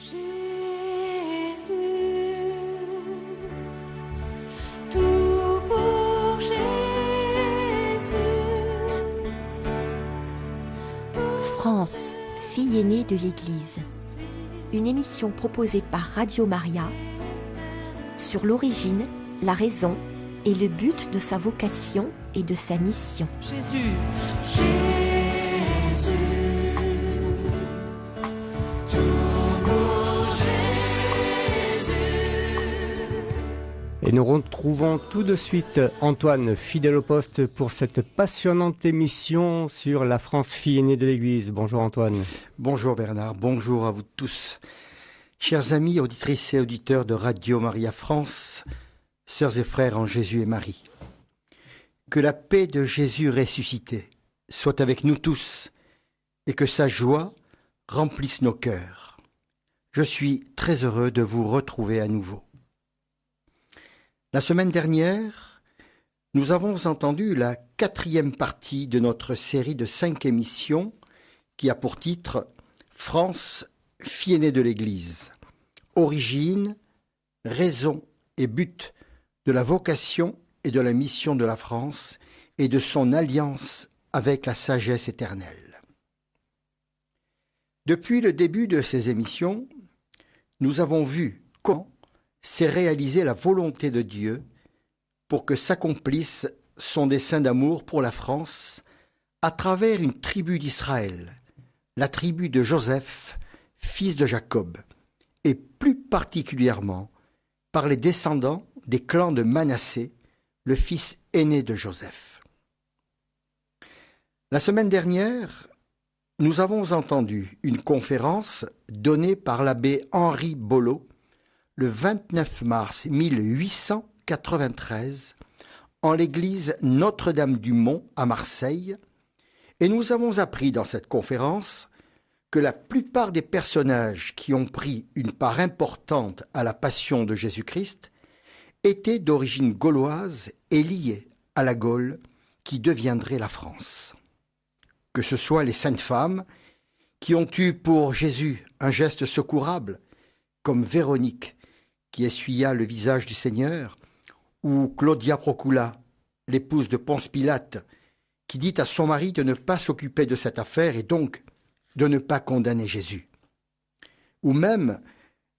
Jésus, tout pour Jésus. France, fille aînée de l'Église. Une émission proposée par Radio Maria sur l'origine, la raison et le but de sa vocation et de sa mission. Jésus, Jésus, tout pour Jésus. Et nous retrouvons tout de suite Antoine, fidèle au poste, pour cette passionnante émission sur la France, fille aînée de l'Église. Bonjour Antoine. Bonjour Bernard, bonjour à vous tous. Chers amis, auditrices et auditeurs de Radio Maria France, sœurs et frères en Jésus et Marie, que la paix de Jésus ressuscité soit avec nous tous et que sa joie remplisse nos cœurs. Je suis très heureux de vous retrouver à nouveau. La semaine dernière, nous avons entendu la 4e partie de notre série de 5 émissions qui a pour titre « France, fille aînée de l'Église ». Origine, raison et but de la vocation et de la mission de la France et de son alliance avec la sagesse éternelle. Depuis le début de ces émissions, nous avons vu comment s'est réalisée la volonté de Dieu pour que s'accomplisse son dessein d'amour pour la France à travers une tribu d'Israël, la tribu de Joseph, fils de Jacob, et plus particulièrement par les descendants des clans de Manassé, le fils aîné de Joseph. La semaine dernière, nous avons entendu une conférence donnée par l'abbé Henri Bollot le 29 mars 1893 en l'église Notre-Dame-du-Mont à Marseille, et nous avons appris dans cette conférence que la plupart des personnages qui ont pris une part importante à la passion de Jésus-Christ étaient d'origine gauloise et liés à la Gaule qui deviendrait la France. Que ce soit les saintes femmes qui ont eu pour Jésus un geste secourable, comme Véronique qui essuya le visage du Seigneur, ou Claudia Procula, l'épouse de Ponce Pilate, qui dit à son mari de ne pas s'occuper de cette affaire et donc de ne pas condamner Jésus. Ou même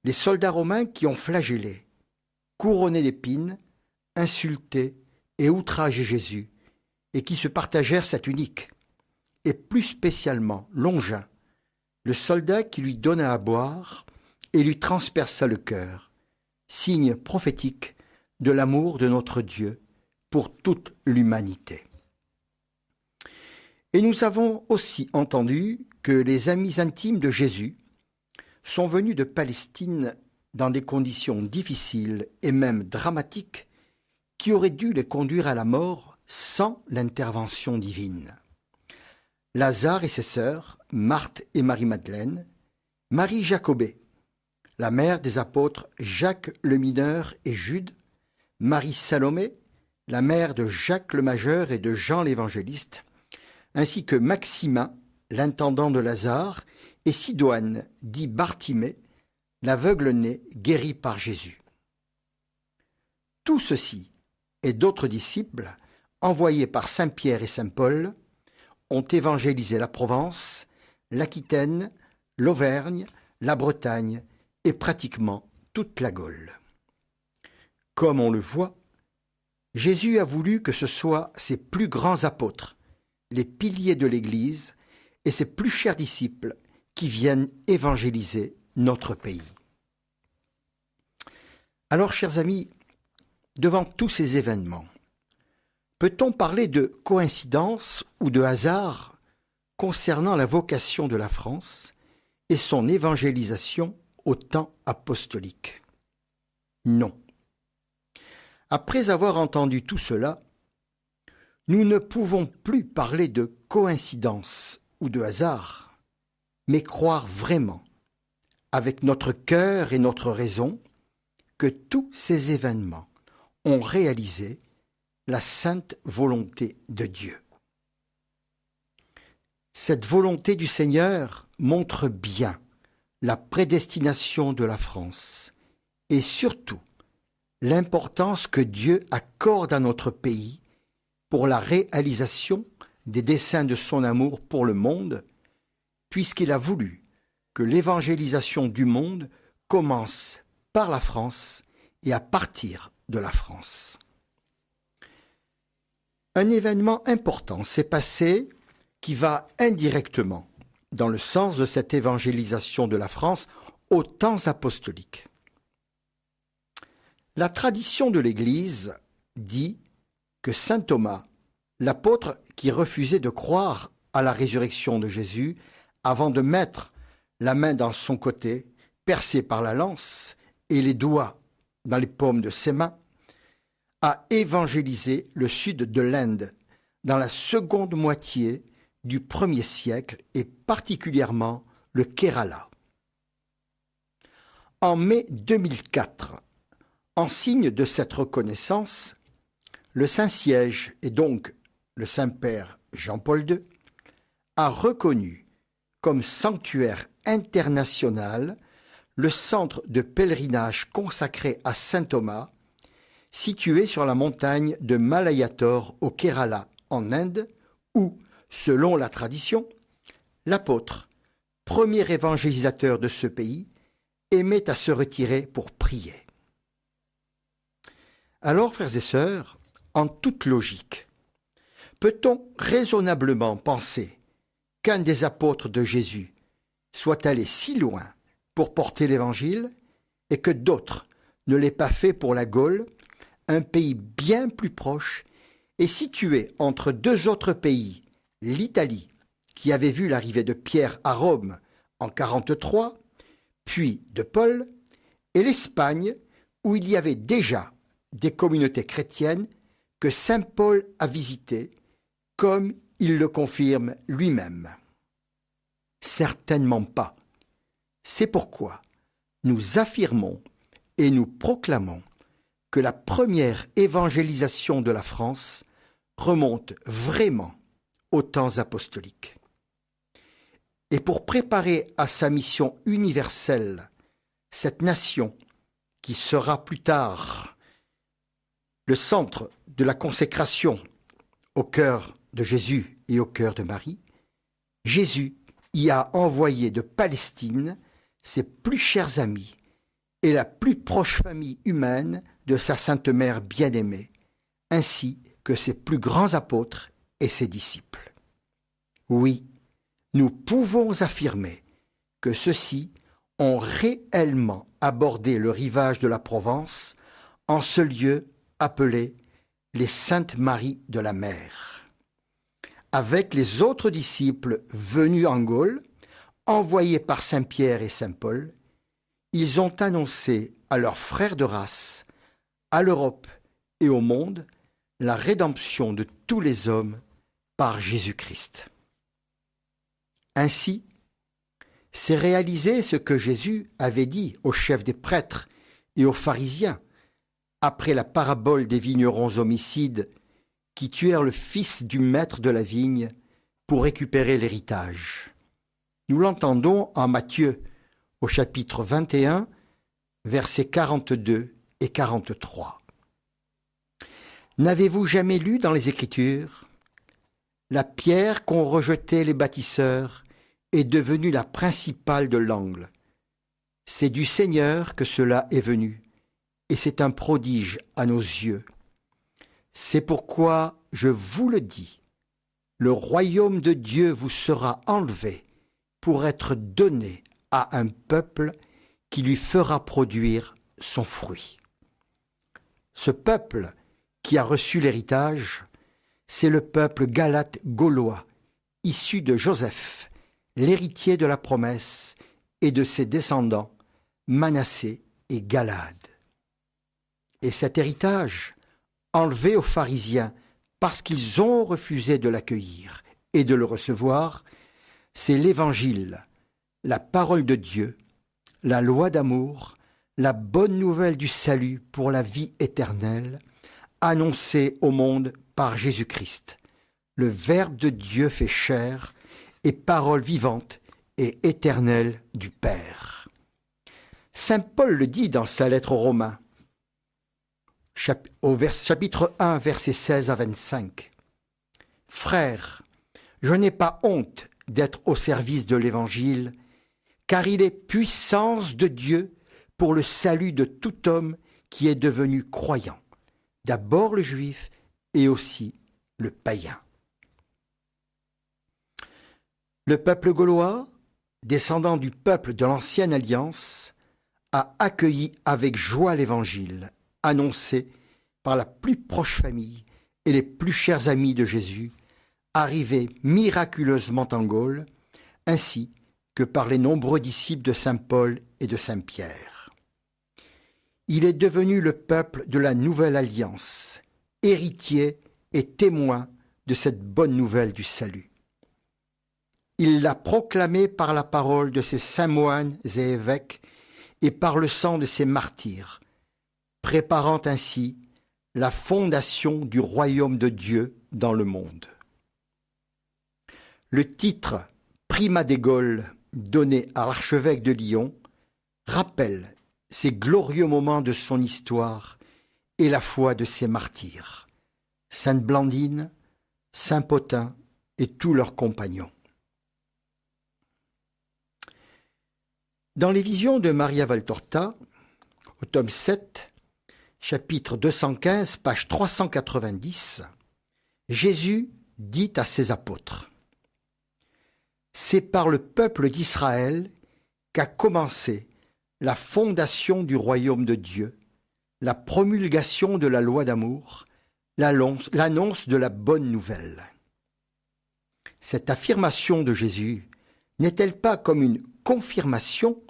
les soldats romains qui ont flagellé, couronné d'épines, insulté et outragé Jésus, et qui se partagèrent sa tunique, et plus spécialement Longin, le soldat qui lui donna à boire et lui transperça le cœur, signe prophétique de l'amour de notre Dieu pour toute l'humanité. Et nous avons aussi entendu que les amis intimes de Jésus sont venus de Palestine dans des conditions difficiles et même dramatiques qui auraient dû les conduire à la mort sans l'intervention divine. Lazare et ses sœurs, Marthe et Marie-Madeleine, Marie Jacobée, la mère des apôtres Jacques le Mineur et Jude, Marie Salomé, la mère de Jacques le Majeur et de Jean l'Évangéliste, ainsi que Maximin, l'intendant de Lazare, et Sidoine, dit Bartimée, l'aveugle-né guéri par Jésus. Tout ceci et d'autres disciples, envoyés par saint Pierre et saint Paul, ont évangélisé la Provence, l'Aquitaine, l'Auvergne, la Bretagne et pratiquement toute la Gaule. Comme on le voit, Jésus a voulu que ce soit ses plus grands apôtres, les piliers de l'Église et ses plus chers disciples qui viennent évangéliser notre pays. Alors, chers amis, devant tous ces événements, peut-on parler de coïncidence ou de hasard concernant la vocation de la France et son évangélisation au temps apostolique? Non. Après avoir entendu tout cela, nous ne pouvons plus parler de coïncidence ou de hasard, mais croire vraiment, avec notre cœur et notre raison, que tous ces événements ont réalisé la sainte volonté de Dieu. Cette volonté du Seigneur montre bien la prédestination de la France et surtout l'importance que Dieu accorde à notre pays pour la réalisation des desseins de son amour pour le monde, puisqu'il a voulu que l'évangélisation du monde commence par la France et à partir de la France. Un événement important s'est passé qui va indirectement dans le sens de cette évangélisation de la France aux temps apostoliques. La tradition de l'Église dit que saint Thomas, l'apôtre qui refusait de croire à la résurrection de Jésus avant de mettre la main dans son côté, percé par la lance, et les doigts dans les paumes de ses mains, a évangélisé le sud de l'Inde dans la seconde moitié du 1er siècle et particulièrement le Kerala. En mai 2004, en signe de cette reconnaissance, le Saint-Siège et donc le Saint-Père Jean-Paul II a reconnu comme sanctuaire international le centre de pèlerinage consacré à saint Thomas, situé sur la montagne de Malayator au Kerala, en Inde, où, selon la tradition, l'apôtre, premier évangélisateur de ce pays, aimait à se retirer pour prier. Alors, frères et sœurs, en toute logique, peut-on raisonnablement penser qu'un des apôtres de Jésus soit allé si loin pour porter l'Évangile et que d'autres ne l'aient pas fait pour la Gaule, un pays bien plus proche et situé entre deux autres pays, l'Italie, qui avait vu l'arrivée de Pierre à Rome en 43, puis de Paul, et l'Espagne, où il y avait déjà des communautés chrétiennes que saint Paul a visitées, comme il le confirme lui-même. Certainement pas. C'est pourquoi nous affirmons et nous proclamons que la première évangélisation de la France remonte vraiment aux temps apostoliques. Et pour préparer à sa mission universelle cette nation qui sera plus tard le centre de la consécration au cœur de Jésus et au cœur de Marie, Jésus y a envoyé de Palestine ses plus chers amis et la plus proche famille humaine de sa Sainte Mère bien-aimée, ainsi que ses plus grands apôtres et ses disciples. Oui, nous pouvons affirmer que ceux-ci ont réellement abordé le rivage de la Provence en ce lieu appelé les Saintes Maries de la Mer. Avec les autres disciples venus en Gaule, envoyés par saint Pierre et saint Paul, ils ont annoncé à leurs frères de race, à l'Europe et au monde, la rédemption de tous les hommes par Jésus-Christ. Ainsi, c'est réaliser ce que Jésus avait dit aux chefs des prêtres et aux pharisiens après la parabole des vignerons homicides qui tuèrent le fils du maître de la vigne pour récupérer l'héritage. Nous l'entendons en Matthieu au chapitre 21, versets 42 et 43. N'avez-vous jamais lu dans les Écritures ? La pierre qu'ont rejetée les bâtisseurs est devenue la principale de l'angle. C'est du Seigneur que cela est venu, et c'est un prodige à nos yeux. C'est pourquoi je vous le dis, le royaume de Dieu vous sera enlevé pour être donné à un peuple qui lui fera produire son fruit. Ce peuple qui a reçu l'héritage, c'est le peuple galate gaulois, issu de Joseph, l'héritier de la promesse, et de ses descendants, Manassé et Galade. Et cet héritage, enlevé aux pharisiens parce qu'ils ont refusé de l'accueillir et de le recevoir, c'est l'Évangile, la parole de Dieu, la loi d'amour, la bonne nouvelle du salut pour la vie éternelle, annoncée au monde par Jésus-Christ, le Verbe de Dieu fait chair et parole vivante et éternel du Père. Saint Paul le dit dans sa lettre aux Romains, chapitre 1, versets 16 à 25. « Frères, je n'ai pas honte d'être au service de l'Évangile, car il est puissance de Dieu pour le salut de tout homme qui est devenu croyant, d'abord le juif et aussi le païen. » Le peuple gaulois, descendant du peuple de l'Ancienne Alliance, a accueilli avec joie l'Évangile, annoncé par la plus proche famille et les plus chers amis de Jésus, arrivés miraculeusement en Gaule, ainsi que par les nombreux disciples de saint Paul et de saint Pierre. Il est devenu le peuple de la Nouvelle Alliance, héritier et témoin de cette bonne nouvelle du salut. Il l'a proclamé par la parole de ses saints moines et évêques et par le sang de ses martyrs, préparant ainsi la fondation du royaume de Dieu dans le monde. Le titre « Primat des Gaules » donné à l'archevêque de Lyon rappelle ces glorieux moments de son histoire et la foi de ses martyrs, Sainte Blandine, Saint Pothin et tous leurs compagnons. Dans les visions de Maria Valtorta, au tome 7, chapitre 215, page 390, Jésus dit à ses apôtres : « C'est par le peuple d'Israël qu'a commencé la fondation du royaume de Dieu, la promulgation de la loi d'amour, l'annonce de la bonne nouvelle. » Cette affirmation de Jésus n'est-elle pas comme une confirmation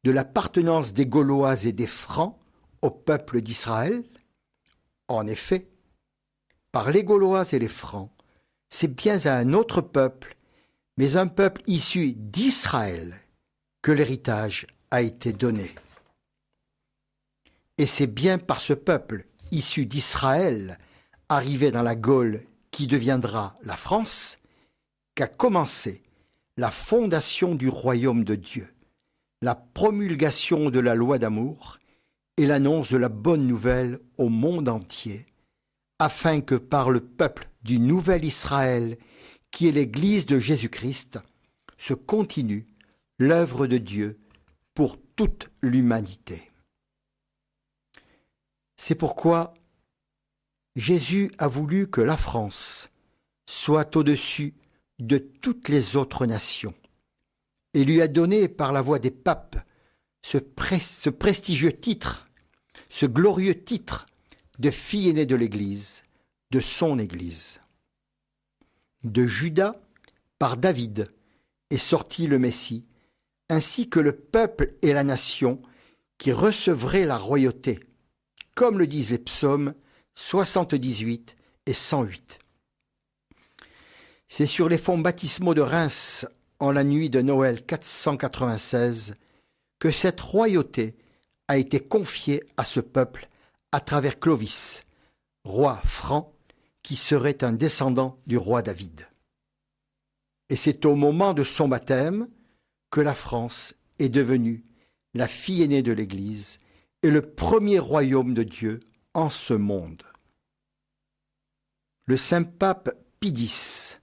de l'appartenance des Gaulois et des Francs au peuple d'Israël? En effet, par les Gaulois et les Francs, c'est bien à un autre peuple, mais un peuple issu d'Israël, que l'héritage a été donné. Et c'est bien par ce peuple issu d'Israël, arrivé dans la Gaule qui deviendra la France, qu'a commencé la fondation du royaume de Dieu, la promulgation de la loi d'amour et l'annonce de la bonne nouvelle au monde entier, afin que par le peuple du nouvel Israël, qui est l'Église de Jésus-Christ, se continue l'œuvre de Dieu pour toute l'humanité. C'est pourquoi Jésus a voulu que la France soit au-dessus de toutes les autres nations et lui a donné par la voix des papes ce prestigieux titre, ce glorieux titre de fille aînée de l'Église, de son Église. De Juda, par David, est sorti le Messie, ainsi que le peuple et la nation qui recevraient la royauté, comme le disent les psaumes 78 et 108. C'est sur les fonds baptismaux de Reims, en la nuit de Noël 496, que cette royauté a été confiée à ce peuple à travers Clovis, roi franc, qui serait un descendant du roi David. Et c'est au moment de son baptême que la France est devenue la fille aînée de l'Église et le premier royaume de Dieu en ce monde. Le saint pape Pie X,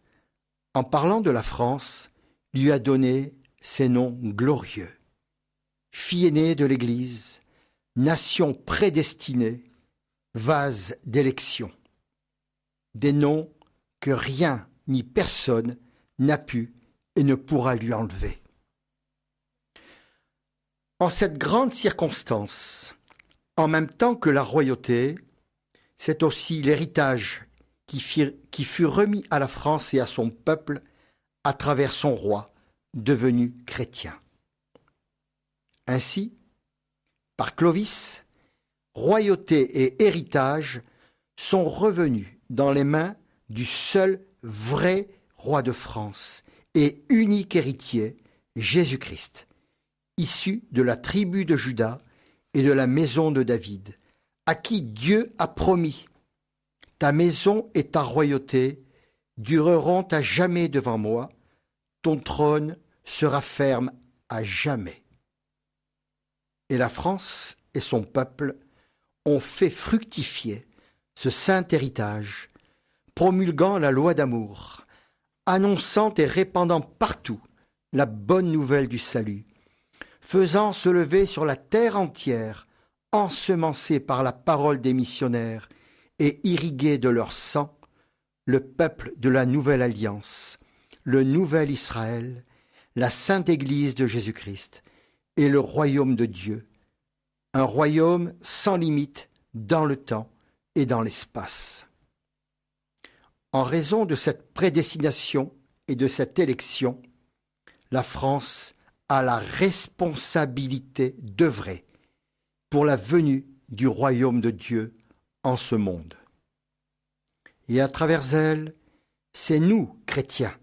en parlant de la France, lui a donné ces noms glorieux. Fille aînée de l'Église, nation prédestinée, vase d'élection. Des noms que rien ni personne n'a pu et ne pourra lui enlever. En cette grande circonstance, en même temps que la royauté, c'est aussi l'héritage qui fut remis à la France et à son peuple à travers son roi, devenu chrétien. Ainsi, par Clovis, royauté et héritage sont revenus dans les mains du seul vrai roi de France et unique héritier, Jésus-Christ, issu de la tribu de Juda et de la maison de David, à qui Dieu a promis : ta maison et ta royauté dureront à jamais devant moi, ton trône sera ferme à jamais. Et la France et son peuple ont fait fructifier ce saint héritage, promulguant la loi d'amour, annonçant et répandant partout la bonne nouvelle du salut, faisant se lever sur la terre entière, ensemencée par la parole des missionnaires et irriguée de leur sang, le peuple de la nouvelle alliance, le nouvel Israël, la sainte Église de Jésus-Christ et le royaume de Dieu, un royaume sans limite dans le temps et dans l'espace. En raison de cette prédestination et de cette élection, la France a la responsabilité d'œuvrer pour la venue du royaume de Dieu en ce monde. Et à travers elle, c'est nous, chrétiens,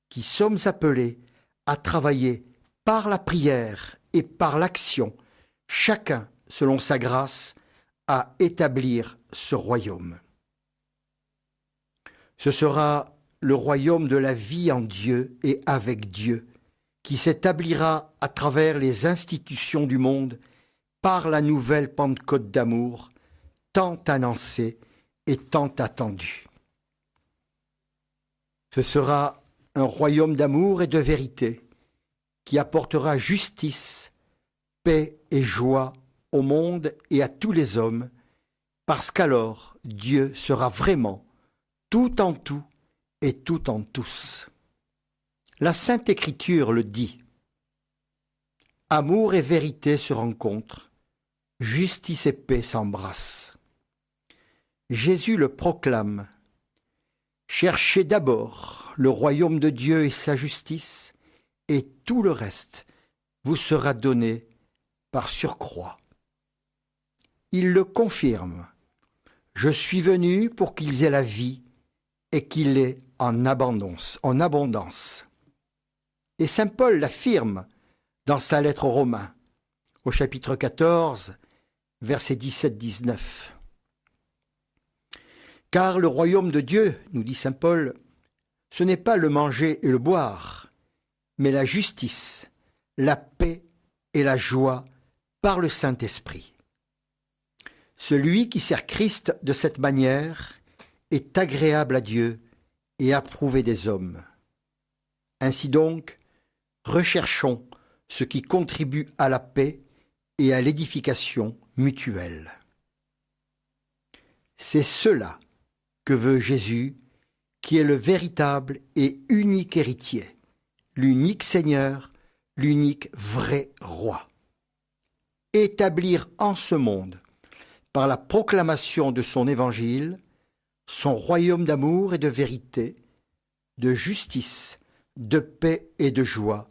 qui sommes appelés à travailler par la prière et par l'action, chacun selon sa grâce, à établir ce royaume. Ce sera le royaume de la vie en Dieu et avec Dieu, qui s'établira à travers les institutions du monde par la nouvelle Pentecôte d'amour, tant annoncée et tant attendue. Ce sera un royaume d'amour et de vérité qui apportera justice, paix et joie au monde et à tous les hommes, parce qu'alors Dieu sera vraiment tout en tout et tout en tous. La Sainte Écriture le dit. Amour et vérité se rencontrent, justice et paix s'embrassent. Jésus le proclame. Cherchez d'abord le royaume de Dieu et sa justice, et tout le reste vous sera donné par surcroît. Il le confirme. Je suis venu pour qu'ils aient la vie et qu'il l'ait en abondance. Et saint Paul l'affirme dans sa lettre aux Romains, au chapitre 14, versets 17-19. Car le royaume de Dieu, nous dit saint Paul, ce n'est pas le manger et le boire, mais la justice, la paix et la joie par le Saint-Esprit. Celui qui sert Christ de cette manière est agréable à Dieu et approuvé des hommes. Ainsi donc, recherchons ce qui contribue à la paix et à l'édification mutuelle. C'est cela que veut Jésus, qui est le véritable et unique héritier, l'unique Seigneur, l'unique vrai roi. Établir en ce monde, par la proclamation de son évangile, son royaume d'amour et de vérité, de justice, de paix et de joie,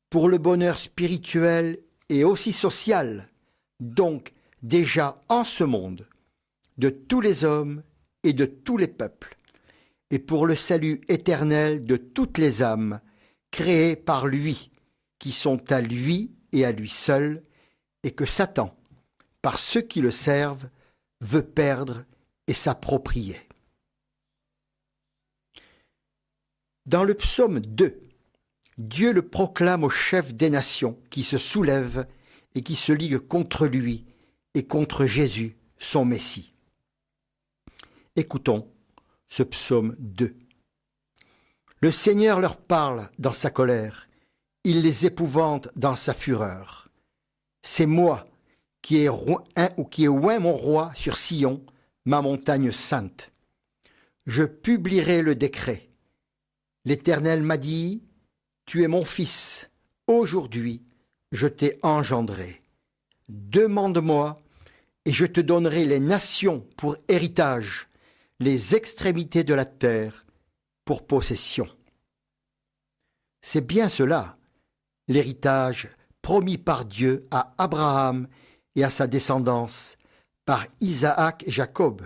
pour le bonheur spirituel et aussi social, donc déjà en ce monde, de tous les hommes et de tous les peuples, et pour le salut éternel de toutes les âmes créées par lui, qui sont à lui et à lui seul, et que Satan, par ceux qui le servent, veut perdre et s'approprier. Dans le psaume 2, Dieu le proclame au chef des nations qui se soulèvent et qui se liguent contre lui et contre Jésus, son Messie. Écoutons ce psaume 2. Le Seigneur leur parle dans sa colère, il les épouvante dans sa fureur. C'est moi qui ai oint mon roi sur Sion, ma montagne sainte. Je publierai le décret. L'Éternel m'a dit, tu es mon fils, aujourd'hui je t'ai engendré. Demande-moi, et je te donnerai les nations pour héritage, les extrémités de la terre pour possession. C'est bien cela, l'héritage promis par Dieu à Abraham et à sa descendance, par Isaac et Jacob,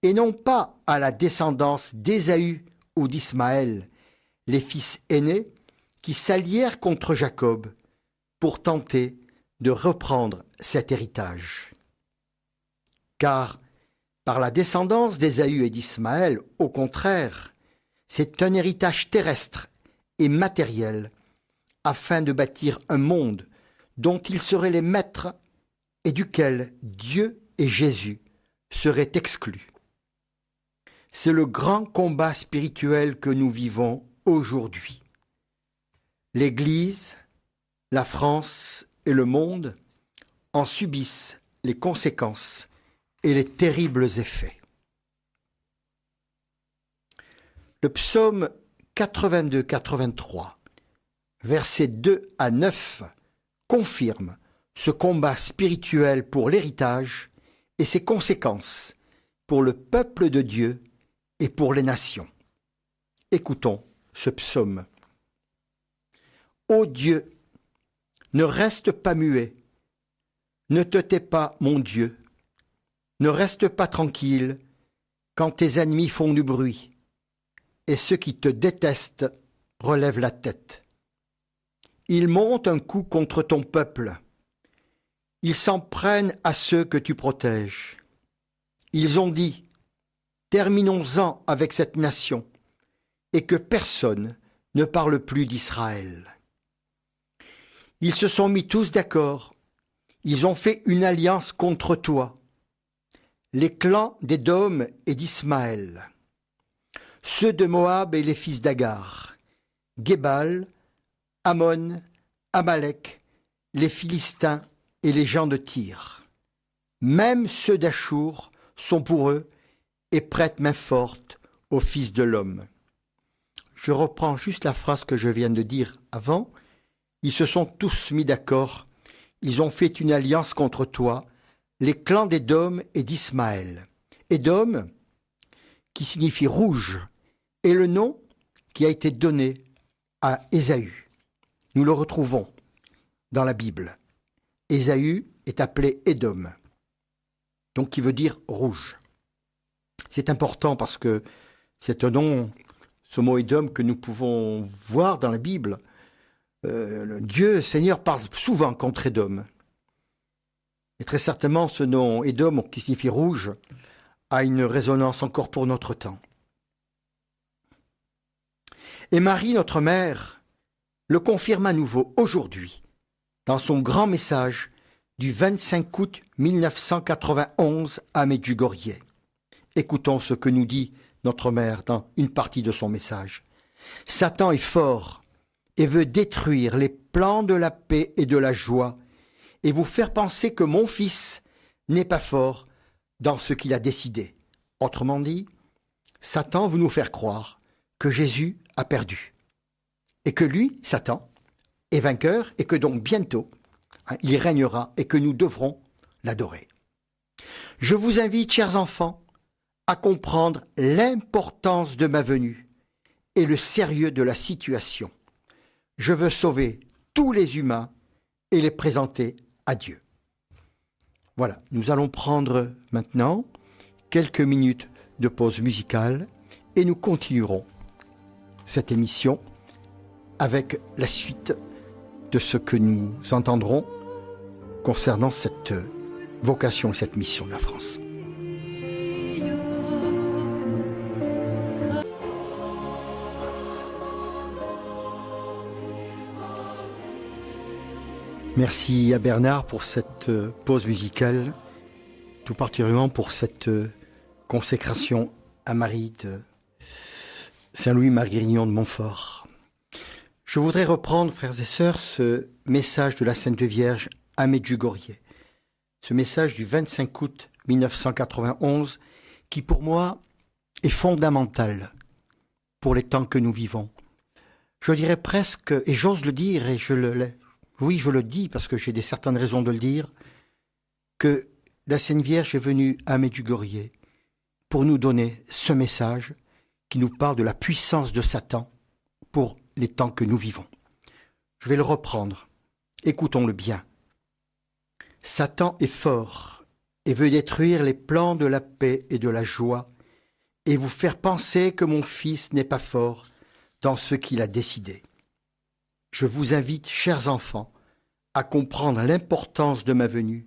et non pas à la descendance d'Ésaü ou d'Ismaël, les fils aînés qui s'allièrent contre Jacob pour tenter de reprendre cet héritage. Car par la descendance d'Ésaü et d'Ismaël, au contraire, c'est un héritage terrestre et matériel afin de bâtir un monde dont ils seraient les maîtres et duquel Dieu et Jésus seraient exclus. C'est le grand combat spirituel que nous vivons aujourd'hui. L'Église, la France et le monde en subissent les conséquences et les terribles effets. Le psaume 82-83, versets 2 à 9, confirme ce combat spirituel pour l'héritage et ses conséquences pour le peuple de Dieu et pour les nations. Écoutons ce psaume. Ô Dieu, ne reste pas muet, ne te tais pas, mon Dieu, ne reste pas tranquille quand tes ennemis font du bruit, et ceux qui te détestent relèvent la tête. Ils montent un coup contre ton peuple, ils s'en prennent à ceux que tu protèges. Ils ont dit, terminons-en avec cette nation, et que personne ne parle plus d'Israël. Ils se sont mis tous d'accord, ils ont fait une alliance contre toi, les clans d'Édom et d'Ismaël, ceux de Moab et les fils d'Agar, Gébal, Ammon, Amalek, les Philistins et les gens de Tyr. Même ceux d'Achour sont pour eux et prêtent main forte aux fils de l'homme. Je reprends juste la phrase que je viens de dire avant. Ils se sont tous mis d'accord. Ils ont fait une alliance contre toi, les clans d'Édom et d'Ismaël. Édom, qui signifie rouge, est le nom qui a été donné à Ésaü. Nous le retrouvons dans la Bible. Ésaü est appelé Édom, donc qui veut dire rouge. C'est important parce que c'est un nom, ce mot Édom, que nous pouvons voir dans la Bible. Dieu, Seigneur, parle souvent contre Édom. Et très certainement, ce nom Édom, qui signifie rouge, a une résonance encore pour notre temps. Et Marie, notre mère, le confirme à nouveau aujourd'hui, dans son grand message du 25 août 1991 à Medjugorje. Écoutons ce que nous dit notre mère dans une partie de son message. « Satan est fort et veut détruire les plans de la paix et de la joie et vous faire penser que mon fils n'est pas fort dans ce qu'il a décidé. » Autrement dit, Satan veut nous faire croire que Jésus a perdu et que lui, Satan, est vainqueur et que donc bientôt, il régnera et que nous devrons l'adorer. Je vous invite, chers enfants, à comprendre l'importance de ma venue et le sérieux de la situation. Je veux sauver tous les humains et les présenter à Dieu. Voilà, nous allons prendre maintenant quelques minutes de pause musicale et nous continuerons cette émission avec la suite de ce que nous entendrons concernant cette vocation et cette mission de la France. Merci à Bernard pour cette pause musicale, tout particulièrement pour cette consécration à Marie de Saint-Louis-Margrignon de Montfort. Je voudrais reprendre, frères et sœurs, ce message de la Sainte Vierge à Medjugorje, ce message du 25 août 1991, qui pour moi est fondamental pour les temps que nous vivons. Je dirais presque, et j'ose le dire, et je le dis parce que j'ai certaines raisons de le dire, que la Sainte Vierge est venue à Medjugorje pour nous donner ce message qui nous parle de la puissance de Satan pour les temps que nous vivons. Je vais le reprendre. Écoutons-le bien. Satan est fort et veut détruire les plans de la paix et de la joie et vous faire penser que mon fils n'est pas fort dans ce qu'il a décidé. Je vous invite, chers enfants, à comprendre l'importance de ma venue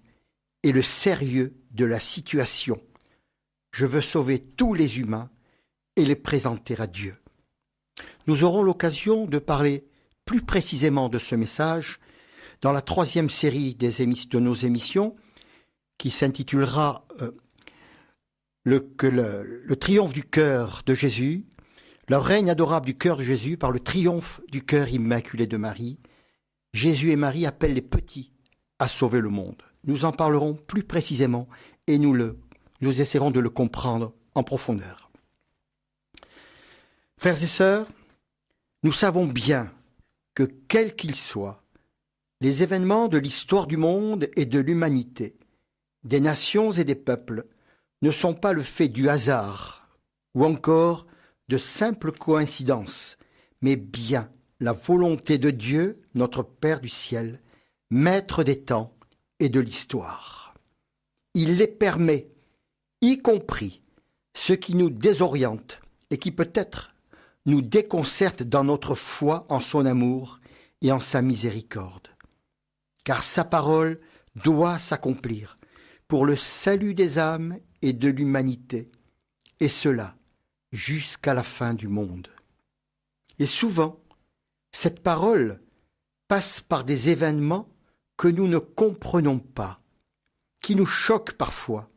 et le sérieux de la situation. Je veux sauver tous les humains et les présenter à Dieu. Nous aurons l'occasion de parler plus précisément de ce message dans la 3e série de nos émissions qui s'intitulera le triomphe du cœur de Jésus, le règne adorable du cœur de Jésus par le triomphe du cœur immaculé de Marie. Jésus et Marie appellent les petits à sauver le monde. Nous en parlerons plus précisément et nous essaierons de le comprendre en profondeur. Frères et sœurs, nous savons bien que, quels qu'ils soient, les événements de l'histoire du monde et de l'humanité, des nations et des peuples, ne sont pas le fait du hasard ou encore de simples coïncidences, mais bien la volonté de Dieu, notre Père du ciel, maître des temps et de l'histoire. Il les permet, y compris ce qui nous désoriente et qui peut-être nous déconcerte dans notre foi en son amour et en sa miséricorde. Car sa parole doit s'accomplir pour le salut des âmes et de l'humanité, et cela jusqu'à la fin du monde. Et souvent, cette parole passe par des événements que nous ne comprenons pas, qui nous choquent parfois,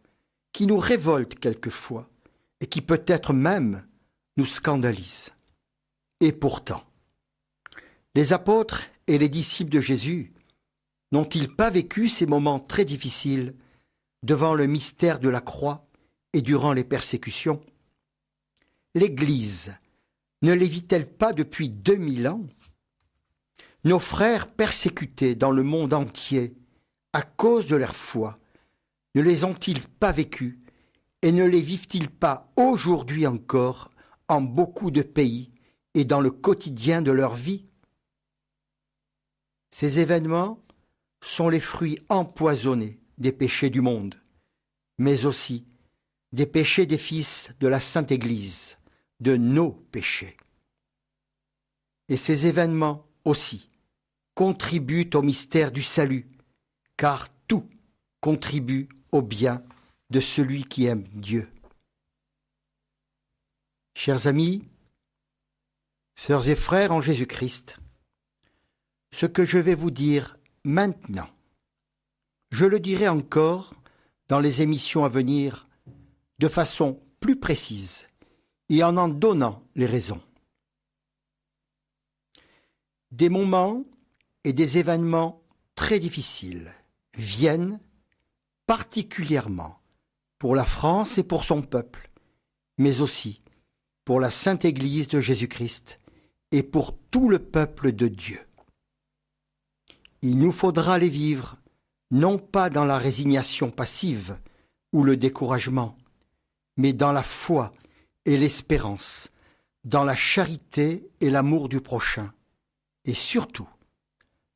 qui nous révoltent quelquefois, et qui peut-être même nous scandalisent. Et pourtant, les apôtres et les disciples de Jésus n'ont-ils pas vécu ces moments très difficiles devant le mystère de la croix et durant les persécutions? L'Église ne les vit-elle pas depuis 2000 ans? Nos frères persécutés dans le monde entier à cause de leur foi, ne les ont-ils pas vécus et ne les vivent-ils pas aujourd'hui encore en beaucoup de pays et dans le quotidien de leur vie? Ces événements sont les fruits empoisonnés des péchés du monde, mais aussi des péchés des fils de la Sainte Église, de nos péchés. Et ces événements aussi contribuent au mystère du salut, car tout contribue au bien de celui qui aime Dieu. Chers amis, sœurs et frères en Jésus-Christ, ce que je vais vous dire maintenant, je le dirai encore dans les émissions à venir de façon plus précise et en donnant les raisons. Des moments et des événements très difficiles viennent particulièrement pour la France et pour son peuple, mais aussi pour la Sainte Église de Jésus-Christ et pour tout le peuple de Dieu. Il nous faudra les vivre, non pas dans la résignation passive ou le découragement, mais dans la foi et l'espérance, dans la charité et l'amour du prochain, et surtout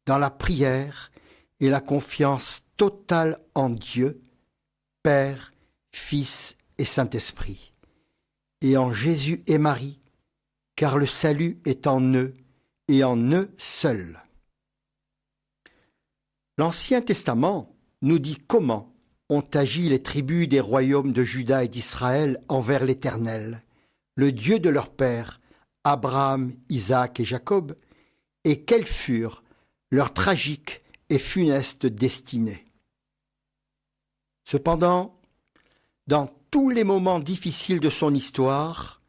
dans la prière et la confiance totale en Dieu, Père, Fils et Saint-Esprit, et en Jésus et Marie, car le salut est en eux et en eux seuls. L'Ancien Testament nous dit comment ont agi les tribus des royaumes de Juda et d'Israël envers l'Éternel, le Dieu de leur père, Abraham, Isaac et Jacob, et quelles furent leurs tragiques et funestes destinées. Cependant, dans tous les moments difficiles de son histoire,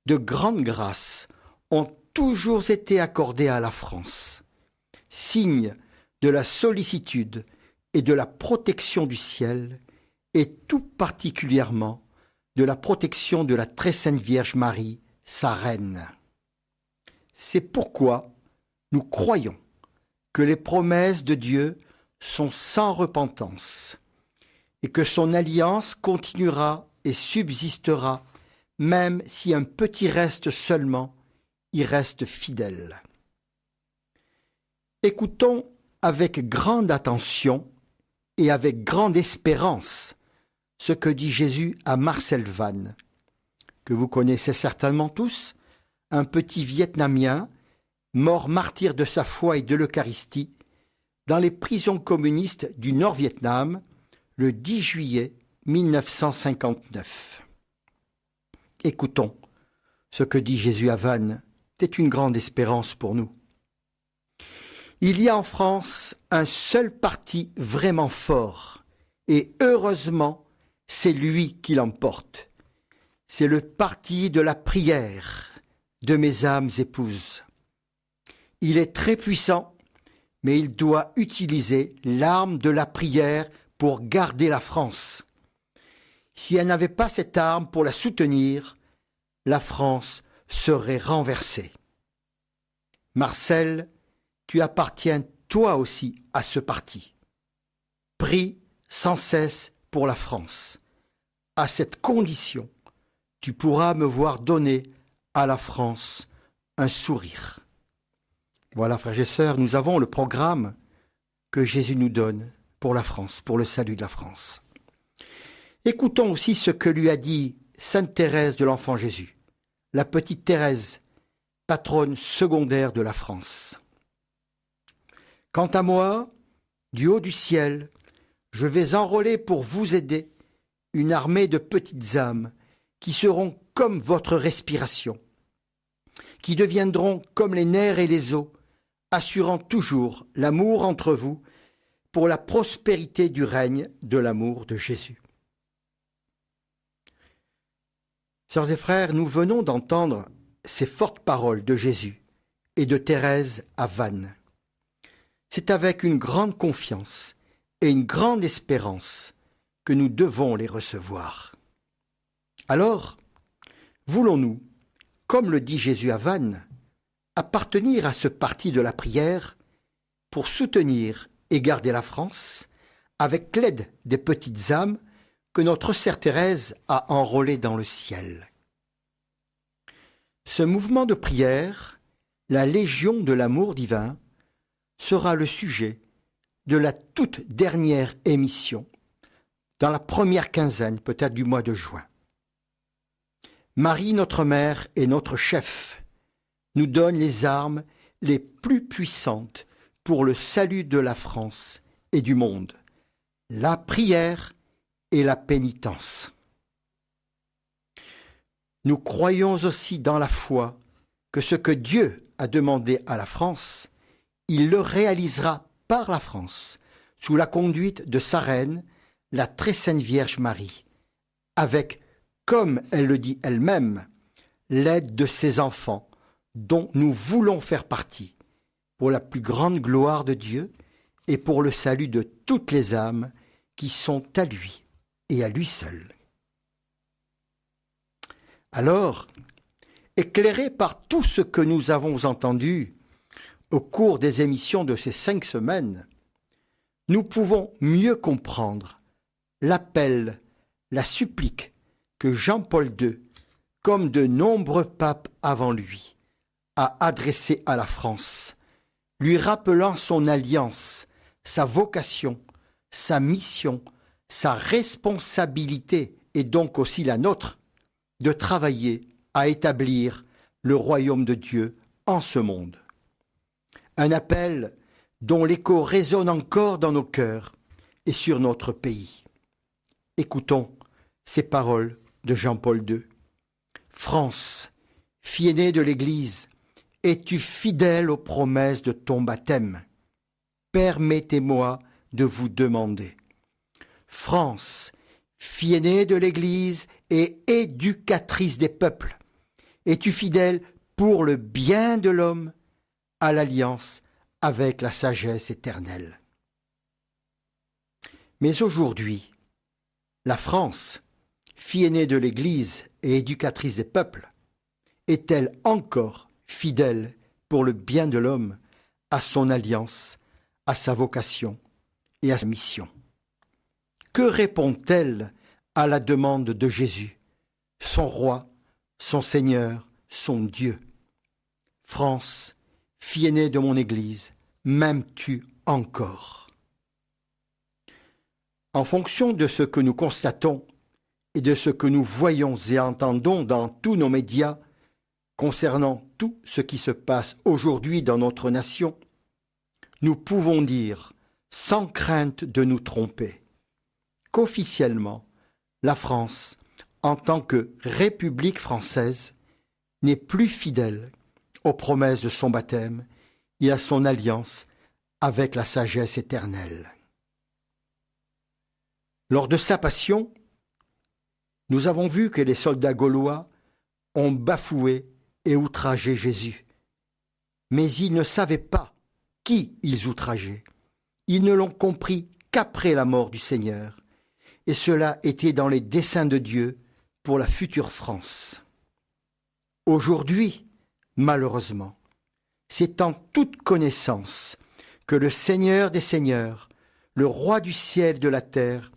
de grandes grâces ont toujours été accordées à la France, signe de la sollicitude et de la protection du ciel, et tout particulièrement de la protection de la très sainte Vierge Marie, sa reine. C'est pourquoi nous croyons que les promesses de Dieu sont sans repentance et que son alliance continuera et subsistera même si un petit reste seulement y reste fidèle. Écoutons avec grande attention et avec grande espérance ce que dit Jésus à Marcel Van, que vous connaissez certainement tous, un petit Vietnamien mort martyr de sa foi et de l'Eucharistie dans les prisons communistes du Nord-Vietnam le 10 juillet 1959. Écoutons ce que dit Jésus à Van, c'est une grande espérance pour nous. Il y a en France un seul parti vraiment fort, et heureusement, c'est lui qui l'emporte. C'est le parti de la prière de mes âmes épouses. Il est très puissant, mais il doit utiliser l'arme de la prière pour garder la France. Si elle n'avait pas cette arme pour la soutenir, la France serait renversée. Marcel, tu appartiens toi aussi à ce parti. Prie sans cesse pour la France. À cette condition, tu pourras me voir donner à la France un sourire. Voilà, frères et sœurs, nous avons le programme que Jésus nous donne pour la France, pour le salut de la France. Écoutons aussi ce que lui a dit Sainte Thérèse de l'Enfant Jésus, la petite Thérèse, patronne secondaire de la France. Quant à moi, du haut du ciel, je vais enrôler pour vous aider une armée de petites âmes qui seront comme votre respiration, qui deviendront comme les nerfs et les os, assurant toujours l'amour entre vous pour la prospérité du règne de l'amour de Jésus. Sœurs et frères, nous venons d'entendre ces fortes paroles de Jésus et de Thérèse à Vannes. C'est avec une grande confiance et une grande espérance que nous devons les recevoir. Alors, voulons-nous, comme le dit Jésus à Vannes, appartenir à ce parti de la prière pour soutenir et garder la France avec l'aide des petites âmes que notre sœur Thérèse a enrôlées dans le ciel. Ce mouvement de prière, la Légion de l'amour divin, sera le sujet de la toute dernière émission, dans la première quinzaine peut-être du mois de juin. Marie, notre mère et notre chef, nous donne les armes les plus puissantes pour le salut de la France et du monde, la prière et la pénitence. Nous croyons aussi dans la foi que ce que Dieu a demandé à la France, il le réalisera par la France, sous la conduite de sa reine, la très sainte Vierge Marie, avec, comme elle le dit elle-même, l'aide de ses enfants, dont nous voulons faire partie, pour la plus grande gloire de Dieu et pour le salut de toutes les âmes qui sont à lui et à lui seul. Alors, éclairés par tout ce que nous avons entendu au cours des émissions de ces 5 semaines, nous pouvons mieux comprendre l'appel, la supplique que Jean-Paul II, comme de nombreux papes avant lui, a adressé à la France, lui rappelant son alliance, sa vocation, sa mission, sa responsabilité et donc aussi la nôtre, de travailler à établir le royaume de Dieu en ce monde. Un appel dont l'écho résonne encore dans nos cœurs et sur notre pays. Écoutons ces paroles de Jean-Paul II. France, fille aînée de l'Église, es-tu fidèle aux promesses de ton baptême? Permettez-moi de vous demander. France, fille aînée de l'Église et éducatrice des peuples, es-tu fidèle pour le bien de l'homme à l'alliance avec la sagesse éternelle? Mais aujourd'hui, la France, fille aînée de l'Église et éducatrice des peuples, est-elle encore fidèle pour le bien de l'homme à son alliance, à sa vocation et à sa mission? Que répond-elle à la demande de Jésus, son roi, son Seigneur, son Dieu? France, fille aînée de mon Église, m'aimes-tu encore? En fonction de ce que nous constatons et de ce que nous voyons et entendons dans tous nos médias concernant tout ce qui se passe aujourd'hui dans notre nation, nous pouvons dire, sans crainte de nous tromper, qu'officiellement, la France, en tant que République française, n'est plus fidèle aux promesses de son baptême et à son alliance avec la sagesse éternelle. Lors de sa passion, nous avons vu que les soldats gaulois ont bafoué et outragé Jésus. Mais ils ne savaient pas qui ils outrageaient. Ils ne l'ont compris qu'après la mort du Seigneur. Et cela était dans les desseins de Dieu pour la future France. Aujourd'hui, malheureusement, c'est en toute connaissance que le Seigneur des Seigneurs, le Roi du ciel et de la terre,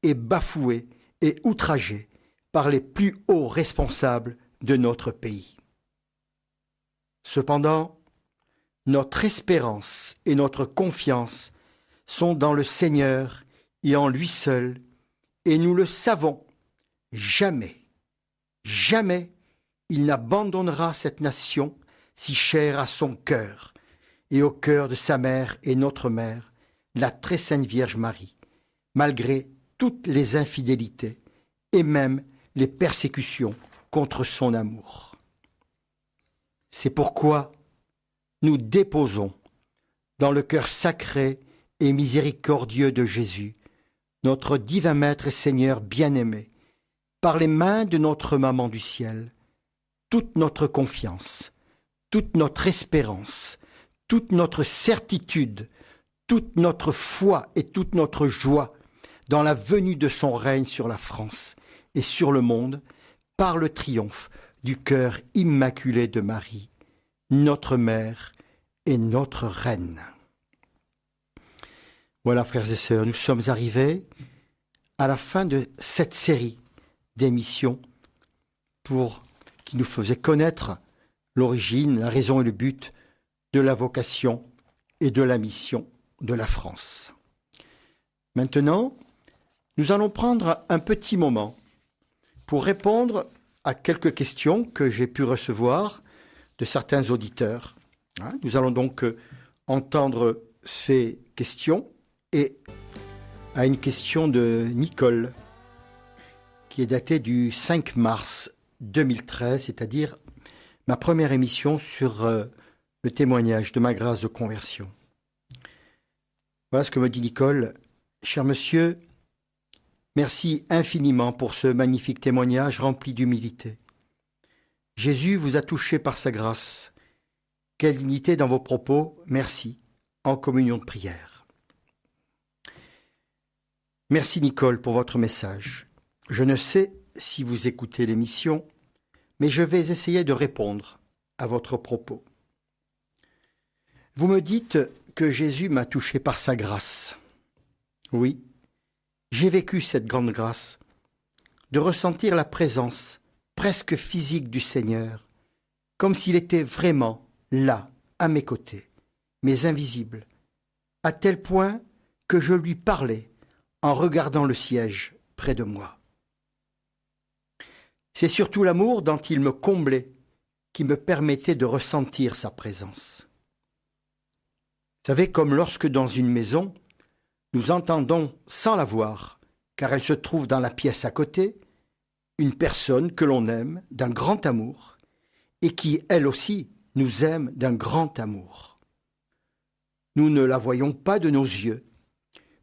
est bafoué et outragé par les plus hauts responsables de notre pays. Cependant, notre espérance et notre confiance sont dans le Seigneur et en lui seul, et nous le savons, jamais, jamais il n'abandonnera cette nation si chère à son cœur et au cœur de sa mère et notre mère, la très sainte Vierge Marie, malgré toutes les infidélités et même les persécutions contre son amour. C'est pourquoi nous déposons dans le cœur sacré et miséricordieux de Jésus, notre divin Maître et Seigneur bien-aimé, par les mains de notre Maman du ciel, toute notre confiance, toute notre espérance, toute notre certitude, toute notre foi et toute notre joie dans la venue de son règne sur la France et sur le monde, par le triomphe du cœur immaculé de Marie, notre Mère et notre Reine. Voilà, frères et sœurs, nous sommes arrivés à la fin de cette série d'émissions qui nous faisait connaître l'origine, la raison et le but de la vocation et de la mission de la France. Maintenant, nous allons prendre un petit moment pour répondre à quelques questions que j'ai pu recevoir de certains auditeurs. Nous allons donc entendre ces questions et à une question de Nicole qui est datée du 5 mars 2013, c'est-à-dire ma première émission sur le témoignage de ma grâce de conversion. Voilà ce que me dit Nicole. Cher monsieur, merci infiniment pour ce magnifique témoignage rempli d'humilité. Jésus vous a touché par sa grâce. Quelle dignité dans vos propos, merci, en communion de prière. Merci Nicole pour votre message. Je ne sais si vous écoutez l'émission, mais je vais essayer de répondre à votre propos. Vous me dites que Jésus m'a touché par sa grâce. Oui, j'ai vécu cette grande grâce, de ressentir la présence presque physique du Seigneur, comme s'il était vraiment là, à mes côtés, mais invisible, à tel point que je lui parlais en regardant le siège près de moi. C'est surtout l'amour dont il me comblait qui me permettait de ressentir sa présence. Vous savez, comme lorsque dans une maison, nous entendons sans la voir, car elle se trouve dans la pièce à côté, une personne que l'on aime d'un grand amour et qui, elle aussi, nous aime d'un grand amour. Nous ne la voyons pas de nos yeux,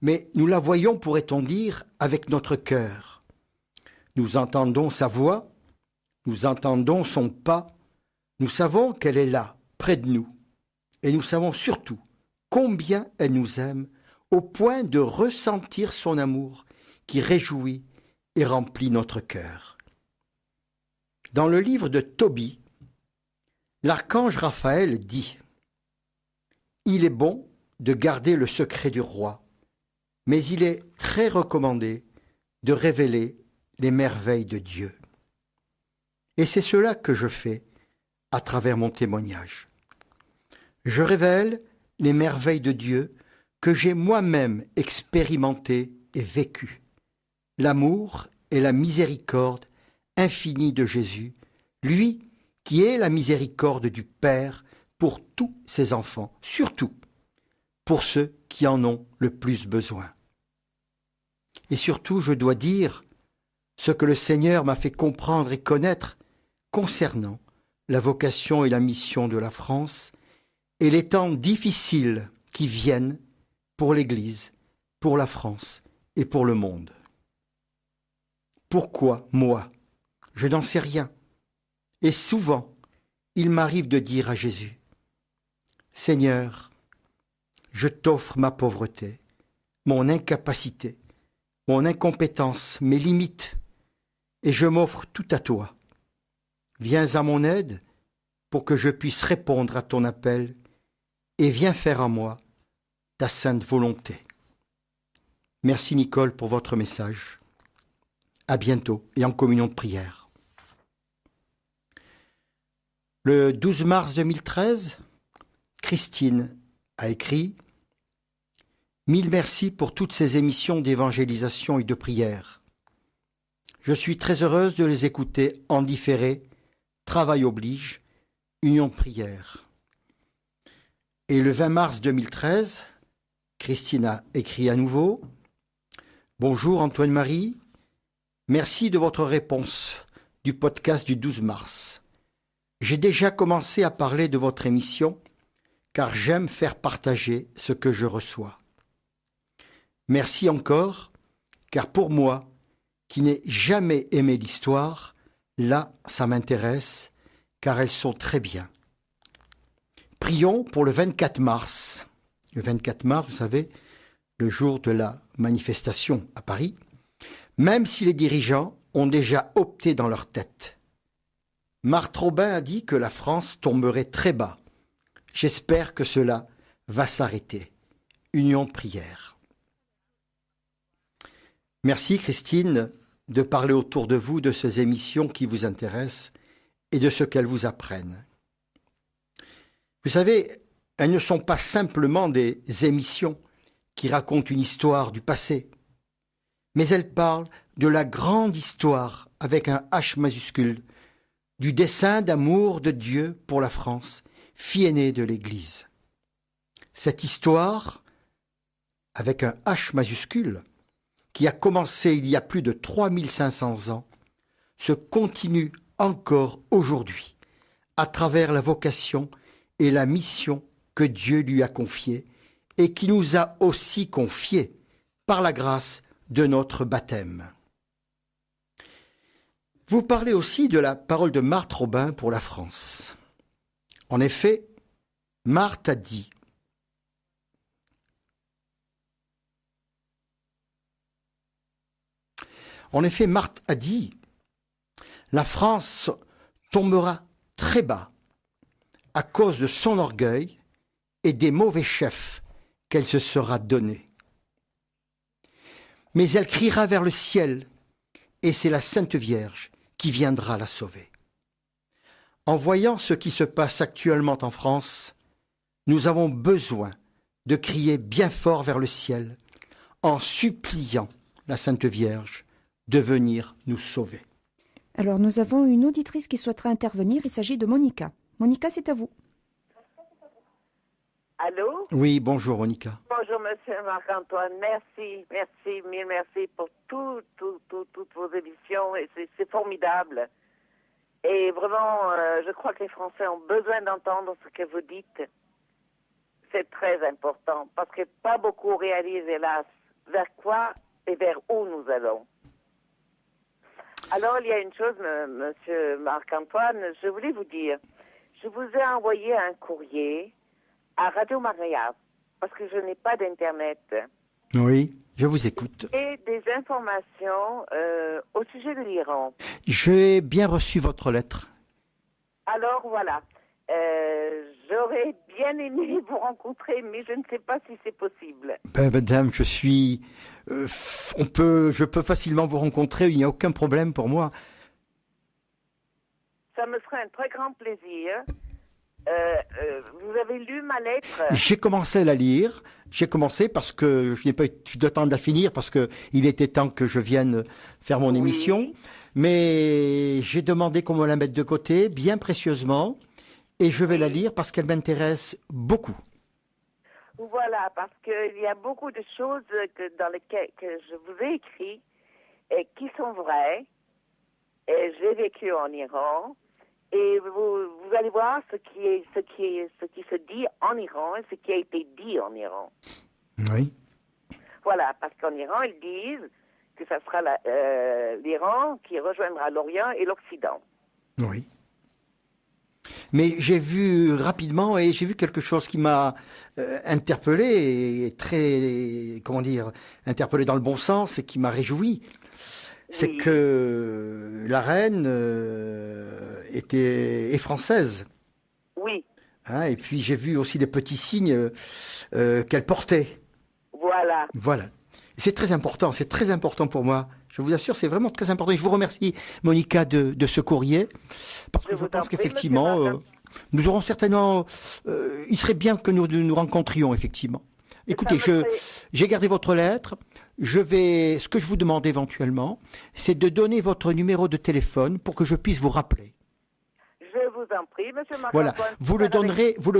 mais nous la voyons, pourrait-on dire, avec notre cœur. Nous entendons sa voix, nous entendons son pas, nous savons qu'elle est là, près de nous, et nous savons surtout combien elle nous aime, au point de ressentir son amour qui réjouit et remplit notre cœur. Dans le livre de Tobie, l'archange Raphaël dit « Il est bon de garder le secret du roi, mais il est très recommandé de révéler les merveilles de Dieu. » Et c'est cela que je fais à travers mon témoignage. Je révèle les merveilles de Dieu que j'ai moi-même expérimentées et vécues. L'amour et la miséricorde infinie de Jésus, lui qui est la miséricorde du Père pour tous ses enfants, surtout pour ceux qui en ont le plus besoin. Et surtout, je dois dire ce que le Seigneur m'a fait comprendre et connaître concernant la vocation et la mission de la France et les temps difficiles qui viennent pour l'Église, pour la France et pour le monde. Pourquoi moi? Je n'en sais rien. Et souvent, il m'arrive de dire à Jésus, Seigneur, je t'offre ma pauvreté, mon incapacité, mon incompétence, mes limites, et je m'offre tout à toi. Viens à mon aide pour que je puisse répondre à ton appel et viens faire en moi ta sainte volonté. Merci Nicole pour votre message. À bientôt et en communion de prière. Le 12 mars 2013, Christine a écrit « Mille merci pour toutes ces émissions d'évangélisation et de prière. Je suis très heureuse de les écouter en différé, travail oblige, union de prière. » Et le 20 mars 2013, Christine a écrit à nouveau « Bonjour Antoine-Marie, merci de votre réponse du podcast du 12 mars. J'ai déjà commencé à parler de votre émission car j'aime faire partager ce que je reçois. Merci encore, car pour moi, qui n'ai jamais aimé l'histoire, là, ça m'intéresse, car elles sont très bien. Prions pour le 24 mars. Le 24 mars, vous savez, le jour de la manifestation à Paris, même si les dirigeants ont déjà opté dans leur tête. Marthe Robin a dit que la France tomberait très bas. J'espère que cela va s'arrêter. Union de prière. Merci Christine de parler autour de vous de ces émissions qui vous intéressent et de ce qu'elles vous apprennent. Vous savez, elles ne sont pas simplement des émissions qui racontent une histoire du passé, mais elles parlent de la grande histoire avec un H majuscule, du dessein d'amour de Dieu pour la France, fille aînée de l'Église. Cette histoire, avec un H majuscule, qui a commencé il y a plus de 3500 ans, se continue encore aujourd'hui, à travers la vocation et la mission que Dieu lui a confiée et qui nous a aussi confiée par la grâce de notre baptême. Vous parlez aussi de la parole de Marthe Robin pour la France. En effet, Marthe a dit « La France tombera très bas à cause de son orgueil et des mauvais chefs qu'elle se sera donnés. Mais elle criera vers le ciel, et c'est la Sainte Vierge qui viendra la sauver. » En voyant ce qui se passe actuellement en France, nous avons besoin de crier bien fort vers le ciel en suppliant la Sainte Vierge de venir nous sauver. Alors nous avons une auditrice qui souhaiterait intervenir, il s'agit de Monica. Monica, c'est à vous. Allô? Oui, bonjour Monica. Bonjour Monsieur Marc-Antoine, merci, mille merci pour toutes vos émissions, et c'est formidable. Et vraiment, je crois que les Français ont besoin d'entendre ce que vous dites. C'est très important, parce que pas beaucoup réalisent, hélas, vers quoi et vers où nous allons. Alors, il y a une chose, Monsieur Marc-Antoine, je voulais vous dire. Je vous ai envoyé un courrier à Radio Maria, parce que je n'ai pas d'Internet. Oui, je vous écoute. Et des informations au sujet de l'Iran. J'ai bien reçu votre lettre. Alors, voilà. J'aurais bien aimé vous rencontrer, mais je ne sais pas si c'est possible. Madame, je peux facilement vous rencontrer, il n'y a aucun problème pour moi. Ça me serait un très grand plaisir. Vous avez lu ma lettre? J'ai commencé à la lire. J'ai commencé parce que je n'ai pas eu de temps de la finir, parce qu'il était temps que je vienne faire mon émission. Mais j'ai demandé qu'on me la mette de côté, bien précieusement, et je vais la lire parce qu'elle m'intéresse beaucoup. Voilà, parce qu'il y a beaucoup de choses dans lesquelles que je vous ai écrit et qui sont vraies. Et j'ai vécu en Iran Et vous allez voir ce qui se dit en Iran et ce qui a été dit en Iran. Oui. Voilà, parce qu'en Iran, ils disent que ça sera l'Iran qui rejoindra l'Orient et l'Occident. Oui. Mais j'ai vu rapidement et j'ai vu quelque chose qui m'a interpellé et très, comment dire, interpellé dans le bon sens et qui m'a réjoui. C'est Oui. que la reine est française. Oui, Hein, et puis j'ai vu aussi des petits signes qu'elle portait. voilà. Voilà. C'est très important pour moi. Je vous assure, c'est vraiment très important. Et je vous remercie, Monica, de ce courrier, parce que Je je vous en pense prie, qu'effectivement, monsieur Martin. nous aurons certainement... il serait bien que nous rencontrions, effectivement. Écoutez, Ça me ferait- j'ai gardé votre lettre. Ce que je vous demande éventuellement, c'est de donner votre numéro de téléphone pour que je puisse vous rappeler. Je vous en prie, monsieur Marc-Antoine. Voilà. Vous le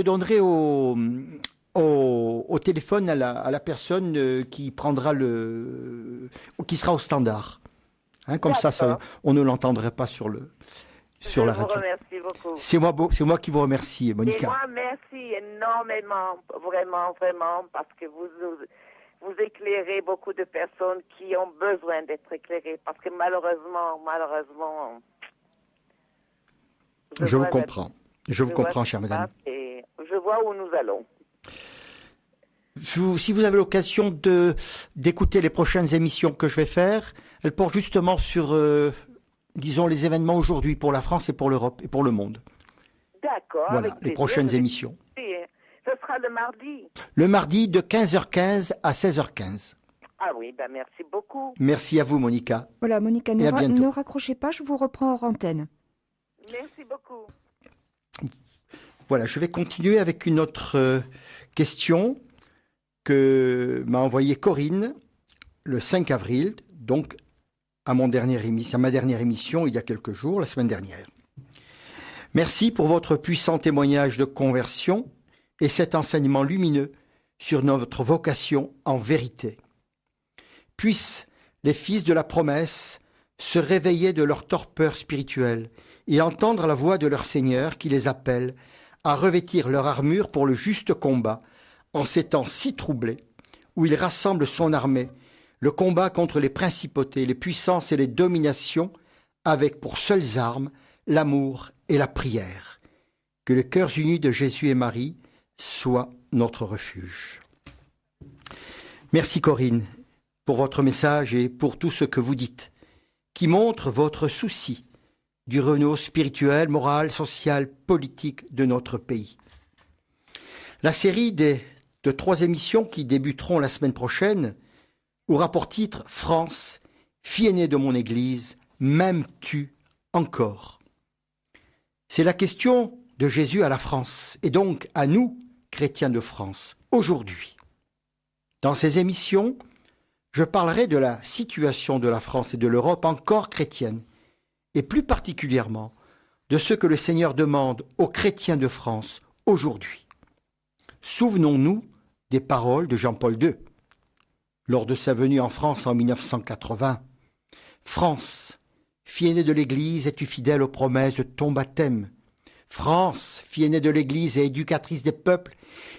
donnerez au téléphone à la personne qui prendra qui sera au standard. Hein, comme ça, D'accord. on ne l'entendrait pas sur la Je vous radio. remercie beaucoup. C'est moi qui vous remercie, Et Monica. moi, merci énormément, vraiment, vraiment, parce que vous éclairez beaucoup de personnes qui ont besoin d'être éclairées. Parce que malheureusement, Je vous vois comprends. Je vous vois comprends, ce chère qui se madame. passe et je vois où nous allons. Si vous avez l'occasion d'écouter les prochaines émissions que je vais faire, elles portent justement sur, disons, les événements aujourd'hui pour la France et pour l'Europe et pour le monde. D'accord. Voilà, avec les plaisir, prochaines je vais émissions. écouter. Ce sera le mardi. Le mardi de 15h15 à 16h15. Ah oui, ben merci beaucoup. Merci à vous, Monica. Voilà, Monica, Et à bientôt. ne raccrochez pas, je vous reprends hors antenne. Merci beaucoup. Voilà, je vais continuer avec une autre question que m'a envoyée Corinne le 5 avril, donc à ma dernière émission il y a quelques jours, la semaine dernière. Merci pour votre puissant témoignage de conversion et cet enseignement lumineux sur notre vocation en vérité. Puissent les fils de la promesse se réveiller de leur torpeur spirituelle et entendre la voix de leur Seigneur qui les appelle à revêtir leur armure pour le juste combat en ces temps si troublés où il rassemble son armée, le combat contre les principautés, les puissances et les dominations avec pour seules armes l'amour et la prière. Que les cœurs unis de Jésus et Marie soient notre refuge. Merci Corinne pour votre message et pour tout ce que vous dites, qui montre votre souci du renouveau spirituel, moral, social, politique de notre pays. La série de 3 émissions qui débuteront la semaine prochaine aura pour titre « France, fille aînée de mon Église, m'aimes-tu encore ?» C'est la question de Jésus à la France, et donc à nous, chrétiens de France, aujourd'hui. Dans ces émissions, je parlerai de la situation de la France et de l'Europe encore chrétienne, et plus particulièrement de ce que le Seigneur demande aux chrétiens de France aujourd'hui. Souvenons-nous des paroles de Jean-Paul II lors de sa venue en France en 1980. « France, fille aînée de l'Église, es-tu fidèle aux promesses de ton baptême ? France, fille aînée de l'Église et éducatrice des peuples,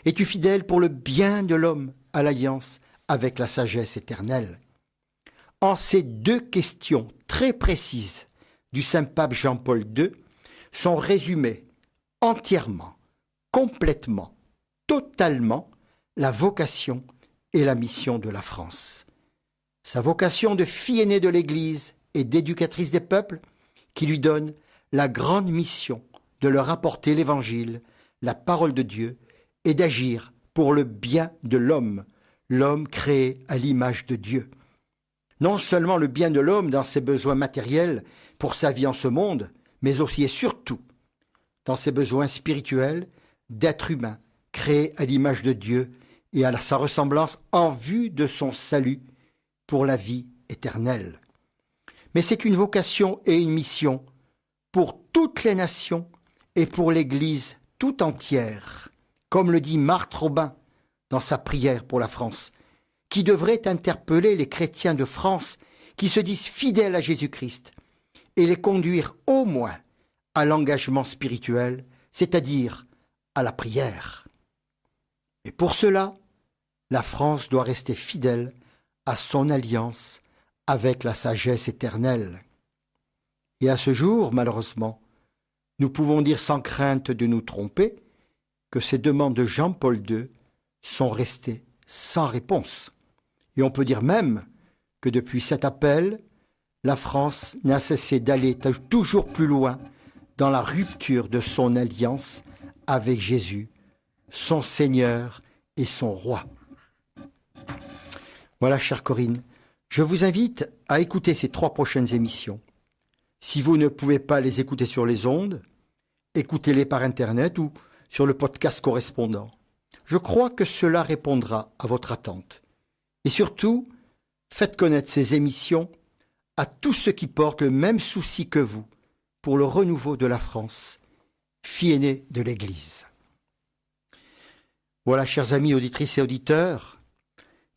es-tu fidèle pour le bien de l'homme à l'alliance avec la sagesse éternelle ?» En ces 2 questions très précises du Saint-Pape Jean-Paul II sont résumées entièrement, complètement, totalement la vocation et la mission de la France. Sa vocation de fille aînée de l'Église et d'éducatrice des peuples qui lui donne la grande mission de leur apporter l'Évangile, la parole de Dieu et d'agir pour le bien de l'homme, l'homme créé à l'image de Dieu. Non seulement le bien de l'homme dans ses besoins matériels pour sa vie en ce monde, mais aussi et surtout dans ses besoins spirituels d'être humain, créé à l'image de Dieu et à sa ressemblance en vue de son salut pour la vie éternelle. Mais c'est une vocation et une mission pour toutes les nations et pour l'Église tout entière, comme le dit Marthe Robin dans sa prière pour la France, qui devrait interpeller les chrétiens de France qui se disent fidèles à Jésus-Christ et les conduire au moins à l'engagement spirituel, c'est-à-dire à la prière. Et pour cela, la France doit rester fidèle à son alliance avec la sagesse éternelle. Et à ce jour, malheureusement, nous pouvons dire sans crainte de nous tromper que ces demandes de Jean-Paul II sont restées sans réponse. Et on peut dire même que depuis cet appel, la France n'a cessé d'aller toujours plus loin dans la rupture de son alliance avec Jésus, son Seigneur et son Roi. Voilà, chère Corinne, je vous invite à écouter ces 3 prochaines émissions. Si vous ne pouvez pas les écouter sur les ondes, écoutez-les par Internet ou sur le podcast correspondant. Je crois que cela répondra à votre attente. Et surtout, faites connaître ces émissions à tous ceux qui portent le même souci que vous pour le renouveau de la France, fille aînée de l'Église. Voilà, chers amis auditrices et auditeurs,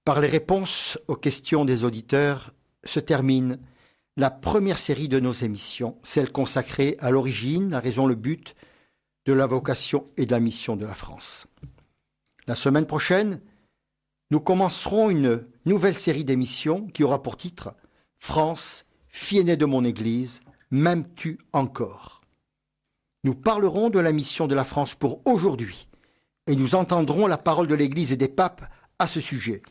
par les réponses aux questions des auditeurs se termine la première série de nos émissions, celle consacrée à l'origine, la raison, le but de la vocation et de la mission de la France. La semaine prochaine, nous commencerons une nouvelle série d'émissions qui aura pour titre « France, fille aînée de mon Église, m'aimes-tu encore ?» Nous parlerons de la mission de la France pour aujourd'hui et nous entendrons la parole de l'Église et des papes à ce sujet.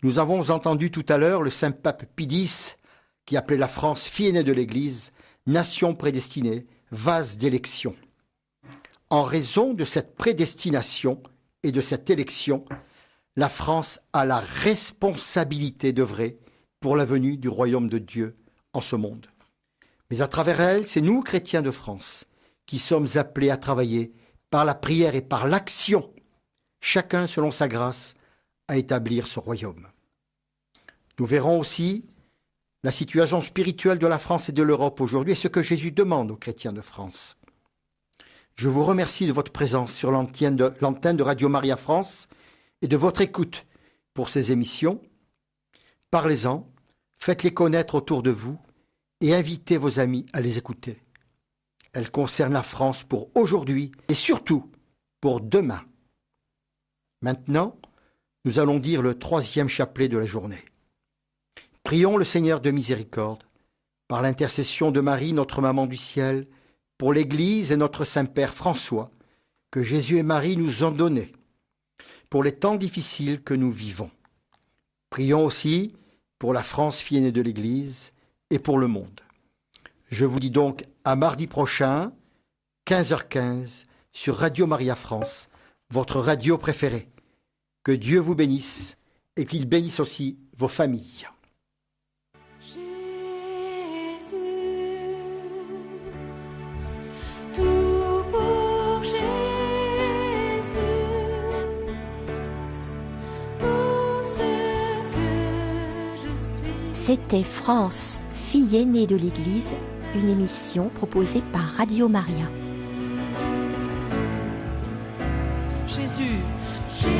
Nous avons entendu tout à l'heure le saint pape Pie X qui appelait la France fille aînée de l'Église, nation prédestinée, vase d'élection. En raison de cette prédestination et de cette élection, la France a la responsabilité d'œuvrer pour la venue du royaume de Dieu en ce monde. Mais à travers elle, c'est nous, chrétiens de France, qui sommes appelés à travailler par la prière et par l'action, chacun selon sa grâce, à établir ce royaume. Nous verrons aussi la situation spirituelle de la France et de l'Europe aujourd'hui et ce que Jésus demande aux chrétiens de France. Je vous remercie de votre présence sur l'antenne de Radio Maria France et de votre écoute pour ces émissions. Parlez-en, faites-les connaître autour de vous et invitez vos amis à les écouter. Elles concernent la France pour aujourd'hui et surtout pour demain. Maintenant, nous allons dire le 3e chapelet de la journée. Prions le Seigneur de miséricorde, par l'intercession de Marie, notre maman du ciel, pour l'Église et notre Saint-Père François, que Jésus et Marie nous ont donnés, pour les temps difficiles que nous vivons. Prions aussi pour la France fille aînée de l'Église et pour le monde. Je vous dis donc à mardi prochain, 15h15, sur Radio Maria France, votre radio préférée. Que Dieu vous bénisse et qu'il bénisse aussi vos familles. Jésus, tout pour Jésus, tout ce que je suis. C'était France, fille aînée de l'Église, une émission proposée par Radio Maria. Jésus, Jésus.